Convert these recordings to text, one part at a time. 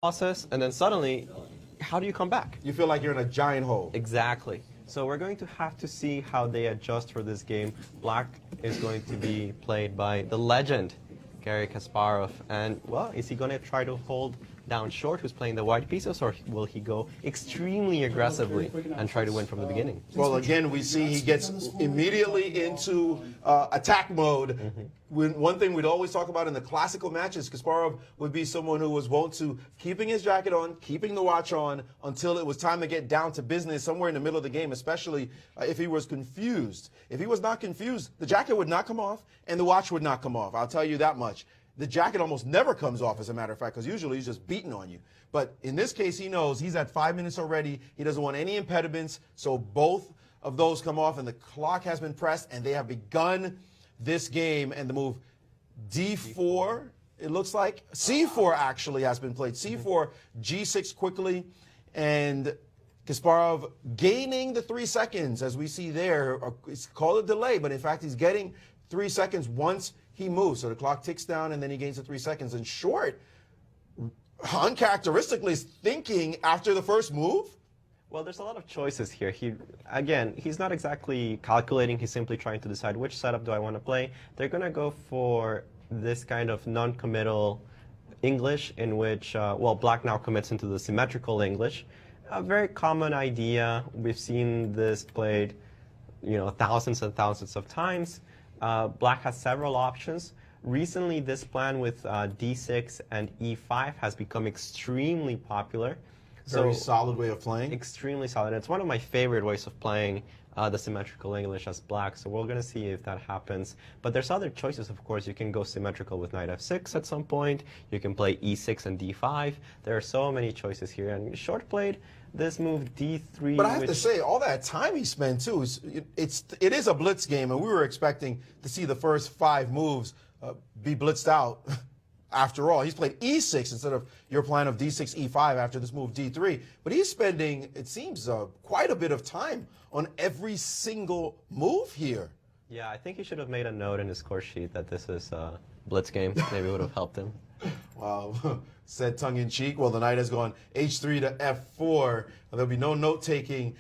process, and then suddenly, how do you come back? You feel like you're in a giant hole. Exactly. So we're going to have to see how they adjust for this game. Black is going to be played by the legend, Garry Kasparov. And, well, is he going to try to hold down short, who's playing the white pieces, or will he go extremely aggressively and try to win from the beginning? Well, again, we see he gets immediately into attack mode. One thing we'd always talk about in the classical matches, Kasparov would be someone who was wont to keeping his jacket on, keeping the watch on until it was time to get down to business somewhere in the middle of the game, especially if he was confused. If he was not confused, the jacket would not come off and the watch would not come off. I'll tell you that much. The jacket almost never comes off, as a matter of fact, because usually he's just beating on you. But in this case, he knows he's at 5 minutes already. He doesn't want any impediments, so both of those come off, and the clock has been pressed, and they have begun this game. And the move D4, it looks like. C4 actually has been played. C4, G6 quickly, and Kasparov gaining the 3 seconds, as we see there. It's called a delay, but in fact, he's getting 3 seconds once he moves. So the clock ticks down, and then he gains the 3 seconds. And Short, uncharacteristically, is thinking after the first move. Well, there's a lot of choices here. He's not exactly calculating. He's simply trying to decide which setup do I want to play. They're going to go for this kind of non-committal English in which, well, Black now commits into the symmetrical English. A very common idea. We've seen this played, thousands and thousands of times. Black has several options. Recently, this plan with D6 and E5 has become extremely popular. Very solid way of playing. Extremely solid. It's one of my favorite ways of playing the symmetrical English as Black, so we're going to see if that happens. But there's other choices, of course. You can go symmetrical with knight F6 at some point. You can play E6 and D5. There are so many choices here. And Short played this move D3. But I have to say, all that time he spent, too, it is a blitz game, and we were expecting to see the first 5 moves be blitzed out. After all, he's played E6 instead of your plan of D6, E5 after this move D3. But he's spending, it seems, quite a bit of time on every single move here. Yeah, I think he should have made a note in his score sheet that this is a blitz game. Maybe it would have helped him. Wow, said tongue-in-cheek. Well, the knight has gone H3 to F4. There'll be no note-taking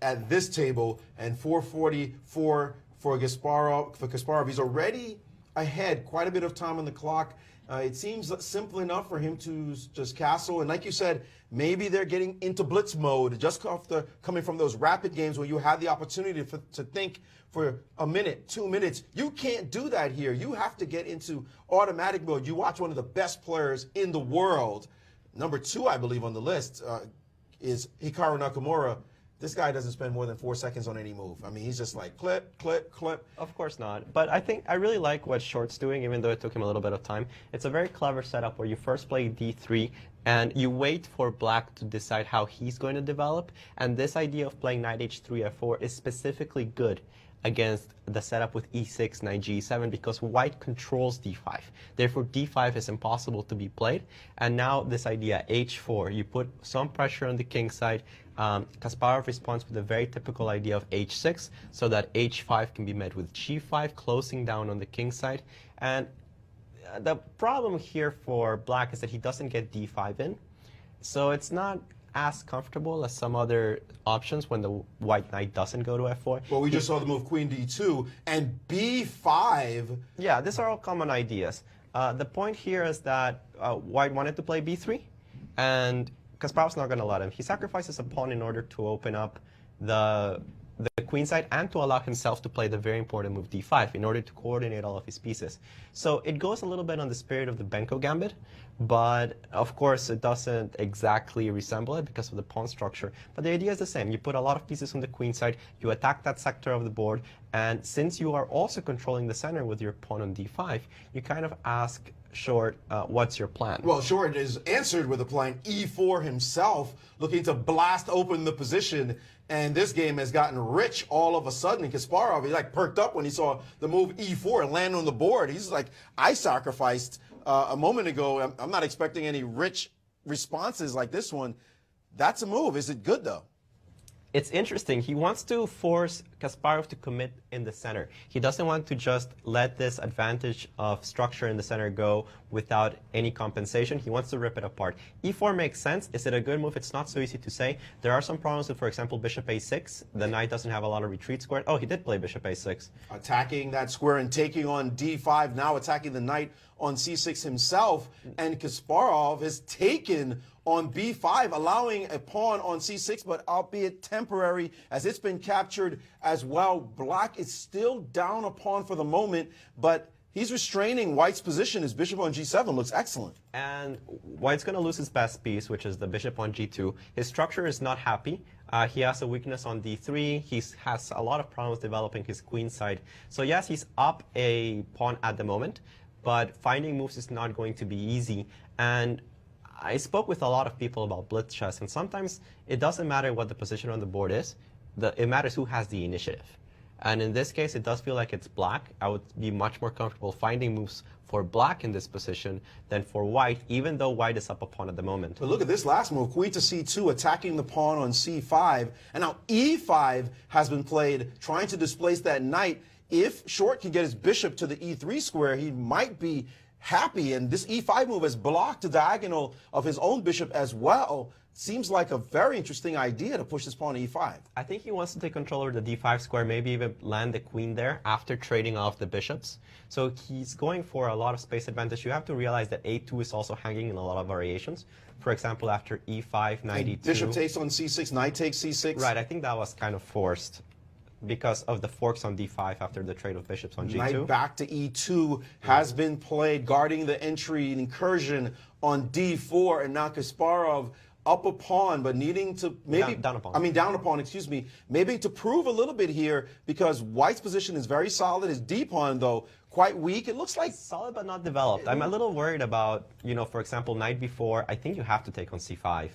at this table. And 4:44 for Kasparov. He's already ahead, quite a bit of time on the clock. It seems simple enough for him to just castle. And like you said, maybe they're getting into blitz mode just after coming from those rapid games where you had the opportunity to think for a minute, 2 minutes. You can't do that here. You have to get into automatic mode. You watch one of the best players in the world. Number 2, I believe, on the list is Hikaru Nakamura. This guy doesn't spend more than 4 seconds on any move. I mean, he's just like clip, clip, clip. Of course not. But I really like what Short's doing, even though it took him a little bit of time. It's a very clever setup where you first play D3 and you wait for Black to decide how he's going to develop. And this idea of playing knight H3, F4 is specifically good against the setup with E6, knight G7, because white controls D5. Therefore, D5 is impossible to be played. And now this idea, H4, you put some pressure on the king side. Kasparov responds with a very typical idea of H6, so that H5 can be met with G5, closing down on the king side. And the problem here for Black is that he doesn't get D5 in. So it's not as comfortable as some other options when the white knight doesn't go to F4. Well, we just saw the move Queen D2 and B5. Yeah, these are all common ideas. The point here is that white wanted to play B3, and Kasparov's not going to let him. He sacrifices a pawn in order to open up the queen side and to allow himself to play the very important move D5 in order to coordinate all of his pieces. So it goes a little bit on the spirit of the Benko gambit, but of course it doesn't exactly resemble it because of the pawn structure. But the idea is the same. You put a lot of pieces on the queen side, you attack that sector of the board, and since you are also controlling the center with your pawn on D5, you kind of ask Short, what's your plan? Well, Short is answered with a plan E4 himself, looking to blast open the position. And this game has gotten rich all of a sudden. Kasparov, he like perked up when he saw the move E4 and land on the board. He's like, I sacrificed a moment ago. I'm not expecting any rich responses like this one. That's a move. Is it good, though? It's interesting. He wants to force Kasparov to commit in the center. He doesn't want to just let this advantage of structure in the center go without any compensation. He wants to rip it apart. E4 makes sense. Is it a good move? It's not so easy to say. There are some problems with, for example, bishop a6. The knight doesn't have a lot of retreat squares. Oh, he did play bishop a6. Attacking that square and taking on d5, now attacking the knight on c6 himself. And Kasparov has taken on b5, allowing a pawn on c6, but albeit temporary, as it's been captured as well. Black is still down a pawn for the moment, but he's restraining White's position. His bishop on g7 looks excellent. And White's going to lose his best piece, which is the bishop on g2. His structure is not happy. He has a weakness on d3. He has a lot of problems developing his queen side. So yes, he's up a pawn at the moment, but finding moves is not going to be easy. And I spoke with a lot of people about blitz chess, and sometimes it doesn't matter what the position on the board is. It matters who has the initiative. And in this case, it does feel like it's black. I would be much more comfortable finding moves for black in this position than for white, even though white is up a pawn at the moment. But look at this last move, queen to c2, attacking the pawn on c5. And now e5 has been played, trying to displace that knight. If Short can get his bishop to the e3 square, he might be happy. And this e5 move has blocked the diagonal of his own bishop as well. Seems like a very interesting idea to push this pawn to e5. I think he wants to take control over the d5 square, maybe even land the queen there after trading off the bishops. So he's going for a lot of space advantage. You have to realize that a2 is also hanging in a lot of variations. For example, after e5, knight e2. Bishop takes on c6, knight takes c6. Right, I think that was kind of forced because of the forks on d5 after the trade of bishops on g2. Knight back to e2 has been played, guarding the entry and incursion on d4, and now Kasparov up a pawn, but needing to maybe down a pawn. Down a pawn, excuse me. Maybe to prove a little bit here, because White's position is very solid. His d pawn, though, quite weak. It looks like solid but not developed. I'm a little worried about, for example, knight b4. I think you have to take on c5.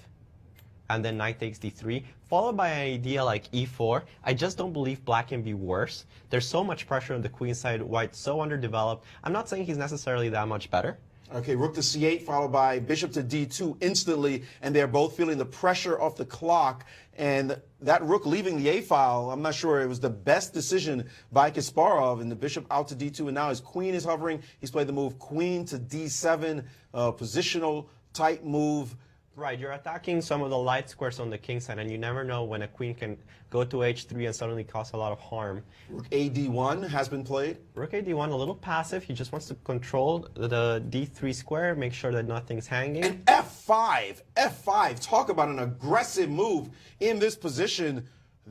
And then knight takes d3, followed by an idea like e4. I just don't believe black can be worse. There's so much pressure on the queen side. White's so underdeveloped. I'm not saying he's necessarily that much better. Okay, rook to c8, followed by bishop to d2 instantly, and they're both feeling the pressure off the clock. And that rook leaving the a file, I'm not sure it was the best decision by Kasparov, and the bishop out to d2, and now his queen is hovering. He's played the move queen to d7, positional type move. Right, you're attacking some of the light squares on the king side, and you never know when a queen can go to h3 and suddenly cause a lot of harm. Rook a d1 has been played. Rook a d1, a little passive. He just wants to control the d3 square, make sure that nothing's hanging. And f5, f5, talk about an aggressive move in this position.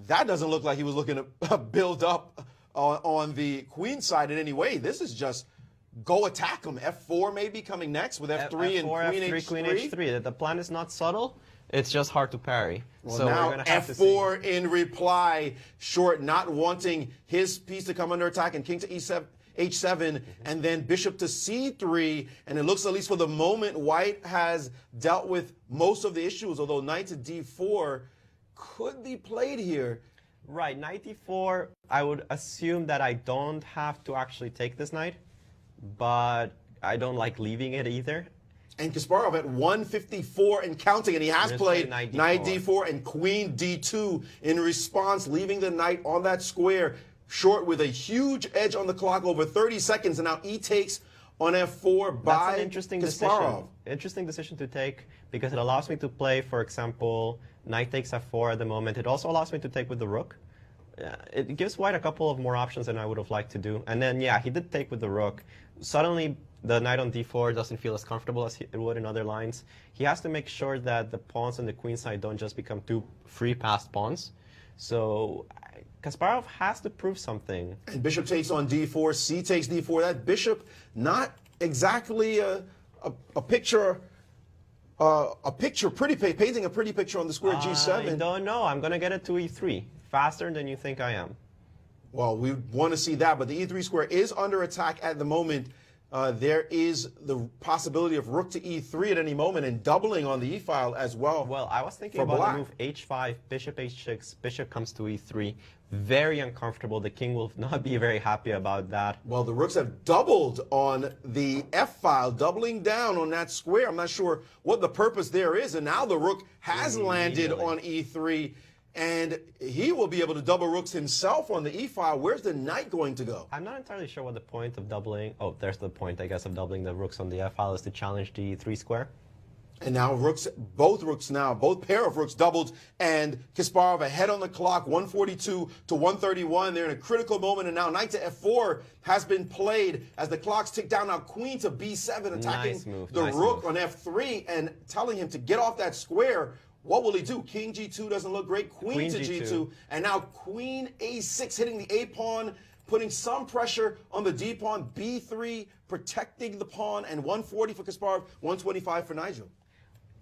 That doesn't look like he was looking to build up on the queen side in any way. This is just go attack him. f4 maybe coming next with f3 and queen h3. The plan is not subtle. It's just hard to parry. Well, so now we're gonna have f4 to see. in reply. Short not wanting his piece to come under attack, and king to e7, h7, and then bishop to c3. And it looks, at least for the moment, White has dealt with most of the issues, although knight to d4 could be played here. Right, knight d4, I would assume that I don't have to actually take this knight, but I don't like leaving it either. And Kasparov at 154 and counting, and he has played knight d4 and queen d2 in response, leaving the knight on that square. Short with a huge edge on the clock, over 30 seconds, and now e takes on f4 by That's an interesting Kasparov. decision. Interesting decision to take, because it allows me to play, for example, knight takes f4 at the moment. It also allows me to take with the rook. It gives White a couple of more options than I would have liked to do. And then, yeah, he did take with the rook. Suddenly, the knight on d4 doesn't feel as comfortable as it would in other lines. He has to make sure that the pawns on the queen side don't just become two free passed pawns. So Kasparov has to prove something. And bishop takes on d4, c takes d4. That bishop, not exactly a picture, painting a pretty picture on the square g7. I don't know. I'm going to get it to e3 faster than you think I am. Well, we want to see that, but the e3 square is under attack at the moment. There is the possibility of rook to e3 at any moment, and doubling on the e-file as well. Well, I was thinking about the move h5, bishop h6, bishop comes to e3. Very uncomfortable. The king will not be very happy about that. Well, the rooks have doubled on the f-file, doubling down on that square. I'm not sure what the purpose there is, and now the rook has landed on e3. and he will be able to double rooks himself on the e-file. Where's the knight going to go? I'm not entirely sure what the point of doubling. Oh, there's the point, I guess, of doubling the rooks on the f-file is to challenge the 3 square. And now both pair of rooks doubled, and Kasparov ahead on the clock, 142 to 131. They're in a critical moment, and now knight to f4 has been played as the clocks tick down. Now queen to b7, attacking the rook on f3 and telling him to get off that square. What will he do? King g2 doesn't look great. Queen to g2, and now queen a6 hitting the a pawn, putting some pressure on the d pawn. b3 protecting the pawn, and 140 for Kasparov, 125 for Nigel.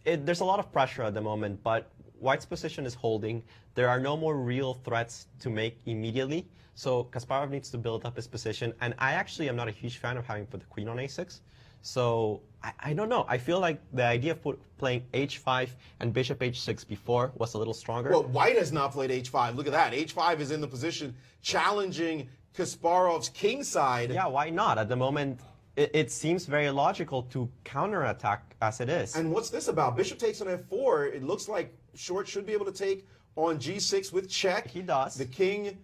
There's a lot of pressure at the moment, but White's position is holding. There are no more real threats to make immediately, so Kasparov needs to build up his position. And I actually am not a huge fan of having put the queen on a6. So I don't know. I feel like the idea of playing h5 and bishop h6 before was a little stronger. Well, White has not played h5. Look at that. h5 is in the position challenging Kasparov's king side. Yeah, why not? At the moment, it seems very logical to counterattack as it is. And what's this about? Bishop takes on f4. It looks like Short should be able to take on g6 with check. He does. The king,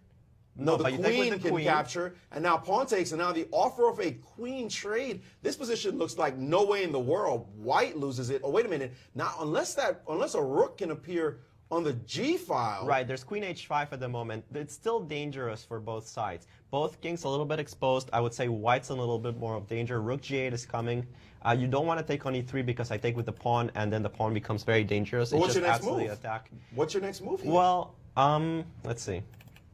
no, the queen can capture. And now pawn takes, and now the offer of a queen trade. This position looks like no way in the world White loses it. Oh, wait a minute. Now, unless a rook can appear on the g-file. Right, there's queen h5 at the moment. It's still dangerous for both sides. Both kings a little bit exposed. I would say White's in a little bit more of danger. Rook g8 is coming. You don't want to take on e3 because I take with the pawn, and then the pawn becomes very dangerous. Well, what's your next move? Attack. What's your next move here? Well, let's see.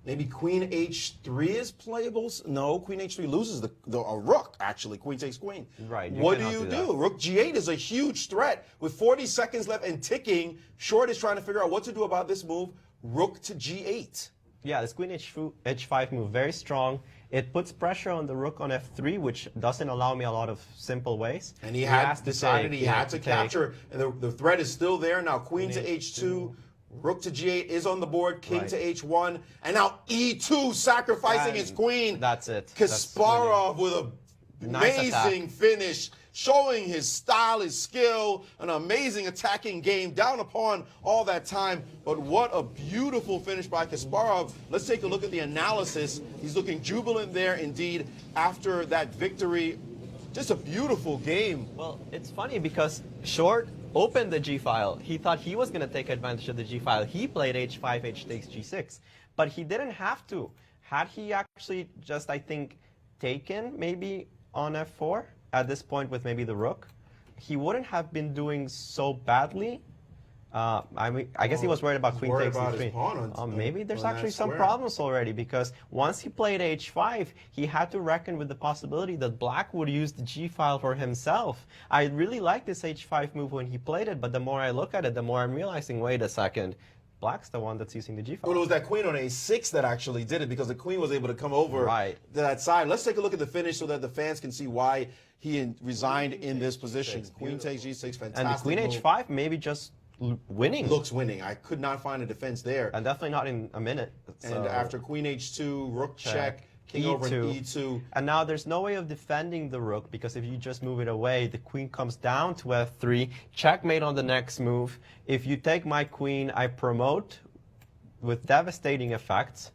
Maybe queen h3 is playable? No, queen h3 loses a rook, actually. Queen takes queen. Right. What do you do? Rook g8 is a huge threat. With 40 seconds left and ticking, Short is trying to figure out what to do about this move. Rook to g8. Yeah, this queen h5 move, very strong. It puts pressure on the rook on f3, which doesn't allow me a lot of simple ways. And he had decided he had to capture, and the threat is still there. Now queen to h2. Rook to g8 is on the board, king to h1, and now e2 sacrificing his queen. That's it. Kasparov with an amazing finish, showing his style, his skill, an amazing attacking game down upon all that time. But what a beautiful finish by Kasparov. Let's take a look at the analysis. He's looking jubilant there indeed after that victory. Just a beautiful game. Well, it's funny because Short opened the g-file. He thought he was going to take advantage of the g-file. He played h5, h takes g6, but he didn't have to. Had he actually just, I think, taken maybe on f4 at this point with maybe the rook, he wouldn't have been doing so badly. I guess he was worried about queen takes e3. Maybe there's actually some problems already, because once he played h5, he had to reckon with the possibility that black would use the g-file for himself. I really like this h5 move when he played it, but the more I look at it, the more I'm realizing, wait a second, black's the one that's using the g-file. Well, it was that queen on a6 that actually did it, because the queen was able to come over to that side. Let's take a look at the finish so that the fans can see why he resigned in this position. Queen takes g6, fantastic. And the queen h5 maybe just winning. Looks winning. I could not find a defense there. And definitely not in a minute. So. And after queen h2, rook check, king over e2. And now there's no way of defending the rook, because if you just move it away, the queen comes down to f3, checkmate on the next move. If you take my queen, I promote with devastating effects,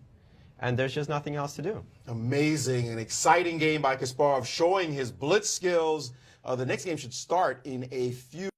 and there's just nothing else to do. Amazing, an exciting game by Kasparov, showing his blitz skills. The next game should start in a few